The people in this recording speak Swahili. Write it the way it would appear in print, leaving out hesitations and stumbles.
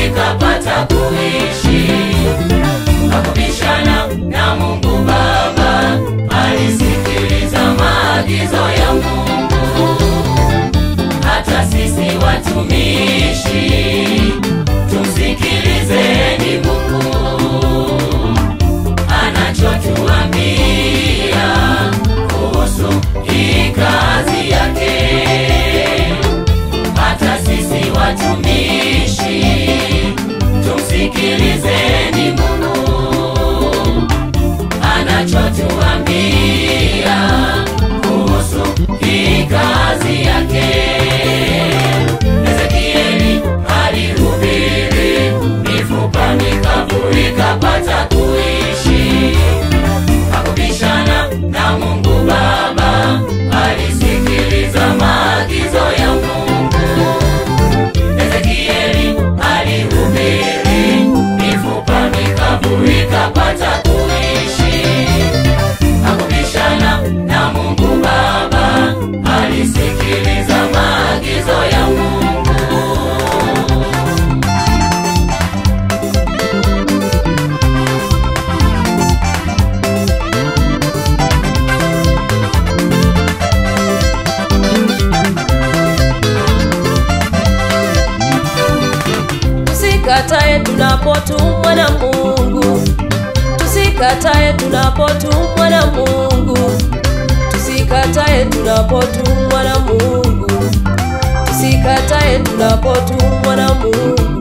ikapata kuishi. Hakubishana na Mungu Baba, alisikiliza maagizo ya Mungu. Hata sisi watumishi tumsikilizeni Mungu, anachotuambia kuhusu hii kazi yake. Hata sisi watumishi tumsikilizeni Mungu, anachotuambia kuhusu hii kazi yake. Ezekieli alihubiri, mifupa mikavu ikapata kuishi. Hakubishana na Mungu Baba, alisikiliza maagizo ya Mungu. Ezekieli alihubiri, mifupa mikavu ikapata kuishi. Hakubishana na Mungu Baba, alisikiliza maagizo ya Mungu. Tusikatae tunapotumwa na Mungu, tusikatae tunapotumwa na Mungu, tusikatae tunapotumwa na Mungu, tusikatae tunapotumwa na Mungu.